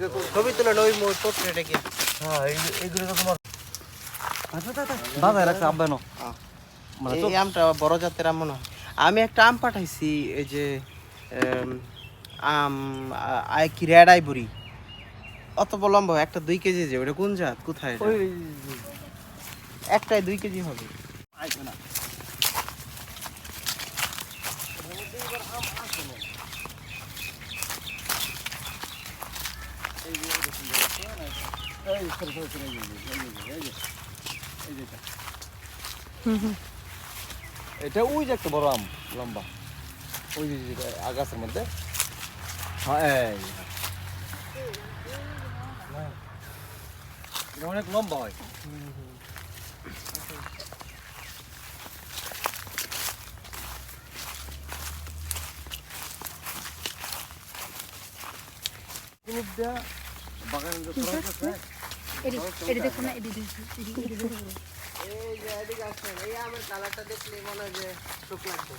ছবি তুলে ওই পোর্ট্রেটে কি? হ্যাঁ এইগুলো তো তোমার বাজায় রাখছে আব্বা নো। এই আমটা বড় জাতের আম মনে হয়। আমি একটা আম পাঠাইছি এই যে আম কি রেড আইভরি, অত লম্বা, একটা 2 কেজি, যে ওটা কোন জাত, কোথায় এটা? একটাই 2 কেজি হবে। এটা ওই যে একটা বড় আম লম্বা, ওই যে আগাছের মধ্যে। হ্যাঁ এটা অনেক লম্বা হয়। এই আমের কালারটা দেখলে মনে হয় যে শুক লাগবে।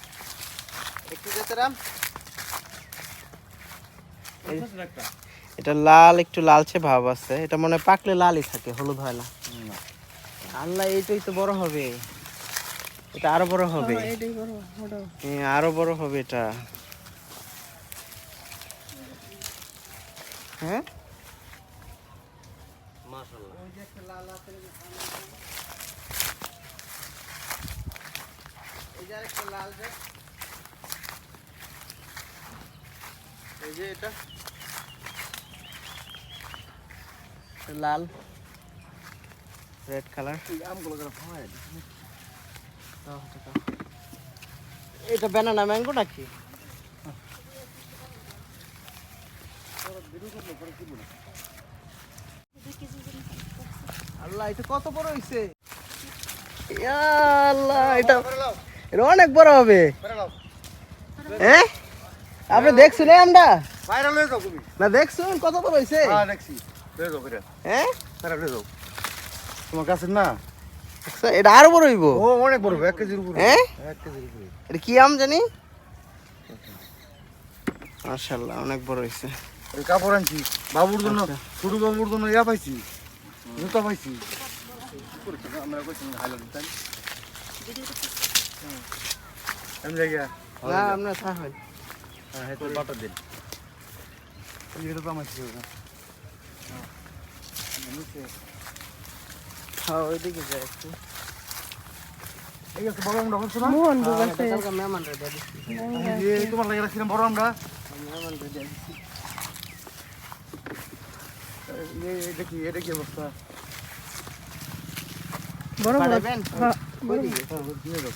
একটু জাতের আম, এটা লাল, একটু লালচে ভাব আছে। এটা মনে হয় পাকলে লালই থাকে, হলুদ হয় না। আল্লাহ, এইটাই তো বড় হবে, এটা আরো বড় হবে। হ্যাঁ, আরো বড় হবে এটা। হ্যাঁ মাশাআল্লাহ। ওই যে একটা লাল আছে, এই যে আরেকটা লাল, যে এই যে এটা লাল রেড কালার। আমগুলো হয় এটা ব্যানানা ম্যাঙ্গো নাকি? আল্লাহ, এটা কত বড় হইছে! আল্লাহ, এটা এটা অনেক বড় হবে। হ্যাঁ, আপনি দেখছেন আমরা ভাইরাল হয়ে যাও তুমি? না, দেখছেন কত বড় হইছে? হ্যাঁ দেখছি, হয়ে যাও করে। হ্যাঁ, ভাইরাল হয়ে যাও তোমার কাছে না। আচ্ছা, এটা আরো বড় হইব। ও অনেক বড়, 1 কেজির উপরে। হ্যাঁ, 1 কেজির উপরে। এটা কি আম জানি? মাশাআল্লাহ, অনেক বড় হইছে। এই কাপড় আনছি বাবুর জন্য, ছোট বাবুর জন্য ইয়া পাইছি, জুতা পাইছি। আমরা কইছি হাইলো দিতাম আমি জায়গা। না, আমরা থাকেন। হ্যাঁ হেতো বাটা দিন। এটা তো আমার ছিল না। হ্যাঁ, ওইদিকে যাই একটু। এই আছে বড় আমরা হচ্ছে না। মোহন হ্যাঁ, বুক এটা আছে। কালকে মেহমান রে দিয়ে দিছি। এই তোমার লাগে রাখছিলাম বড় আমরা। মেহমান রে দিয়ে দিছি। এটা কি অবস্থা? বড় বড়। পাঠাবেন? হ্যাঁ, ওইদিকে। দিয়ে দাও।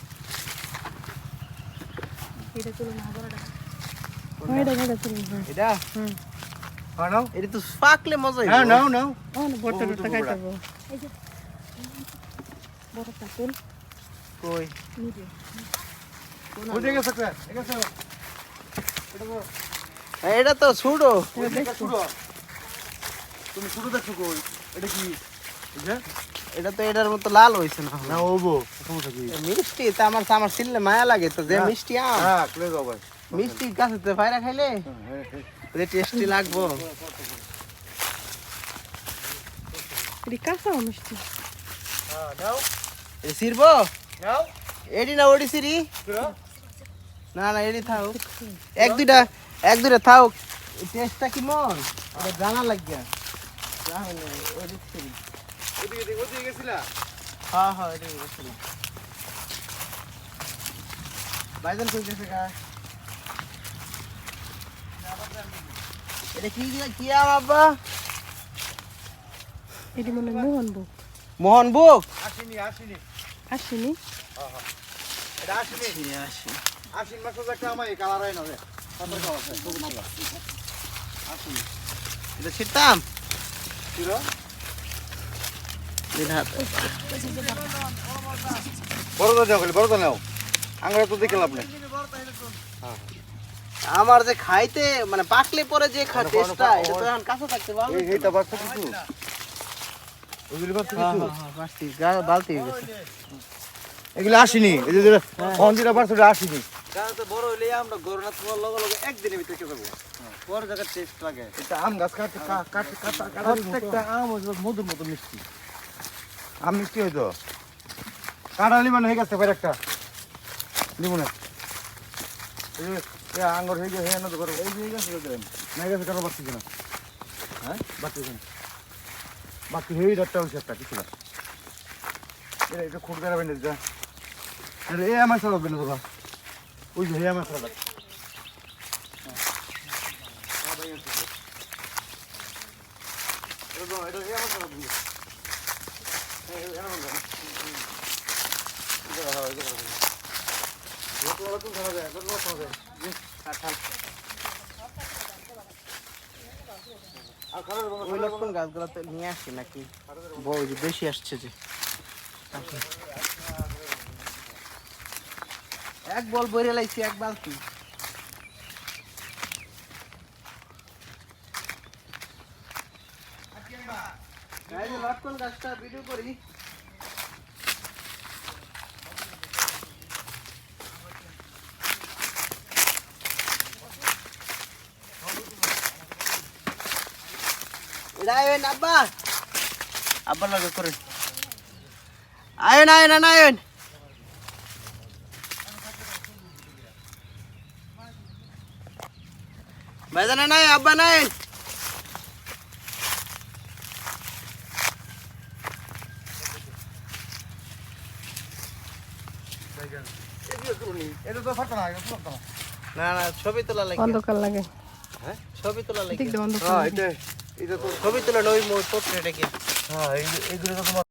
এটা তুলো না বড়টা। হ্যাঁ, এটা তুলো না। এটা হ্যাঁ নাও। এটা তো পাকলে মজা হইব। হ্যাঁ নাও নাও। বড়টা খাইতাবো। এই যে বড়টা তুল। কই? নিদে। ওই জায়গা থাকে, ঠিক আছে। এটা তো ছোট। এটা ছোট। তুমি ছোট দেখছো কই? এটা কি? এটা তো এটার মতো লাল হইছে না। না ওবো, সমস্যা কি? মিষ্টি তো আমার ছিললে মায়া লাগে তো, যে মিষ্টি আম। হ্যাঁ, প্লে দাও ভাই। মিষ্টি গাছে তো ফাইরা খাইলে যে টেস্টি লাগবো। এটা কাঁচা মিষ্টি। হ্যাঁ নাও। এ সিরবো? নাও। এডি না ওডি সিরি? না না, এডি থাও। এক দুইটা থাও। টেস্টটা কি মন? এটা জানা লাগিয়া। জানা ওডি সিরি। ওদিকে গেছিলা? হ্যাঁ হ্যাঁ, এডি গেছিল। বাইজান কই গেছে গা? এটা কি আম আব্বা? এটা মনে হয় মোহন বুক। মোহন বুক? আসেনি। আসেনি? হ্যাঁ হ্যাঁ। এটা আসেনি। আসি। আশ্বিন মাসে একটা আমার এই কালার হয় না রে। কত কালার আছে? সবুজ কালার। আসেনি। এটা ছিটতাম? ছিল? বড়দা যাও খালি, বড়দা নাও। আঙ্গুরা তো দেখে লাভ নেই। আমার যে খাইতে মানে পাকলে পরে যে টেস্টটা, এটা তো এখন কাঁচা থাকতে পারবে। এইটা বাচ্চা কিছু? ওইগুলি বাচ্চা কিছু? বালতি হয়ে গেছে। এগুলো আসেনি। এই যে অঞ্জিরা বাচ্চাটা আসেনি। গাছ বড় হইলে আমরা গরুনা তোমার লগে লগে একদিনের ভিতরে খেতে যাবো পর জায়গায় টেস্ট লাগে এটা আম গাছ প্রত্যেকটা আম মধুর মতো মিষ্টি আম মিষ্টি হইতো কাঁঠালি মানে হয়ে গেছে একটা নিবো না আঙ্গুর হয়ে গেছে না তো করো এই হয়ে গেছে না গেছে কারো বাড়তি কিনা হ্যাঁ বাড়তি কিনা বাকি হয়ে যাচ্ছে একটা কিছু না এটা খুব বেড়া বেঁধে যা আরে এই আমার সারা বেঁধে তোলা ওই যে হে আমার সারা ওই লটকন গাছগুলো তো নিয়ে আসি নাকি বউ যে বেশি আসছে যে এক বল বইরে লাইছি এক বালতি লটকন গাছটা ভিডিও করি আয়ন আব্বা আব্বার লগে করেন আয়ন আয়ন আয়ন ভাইজান নাই আব্বা নাই এটা তো ফাটা না না না ছবি তোলা লাগে অন্ধকার লাগে হ্যাঁ ছবি তোলা লাগে ঠিক অন্ধকার এটা তো ছবি তোলা ওই পোর্ট্রেটে কি হ্যাঁ এইগুলো তো তোমার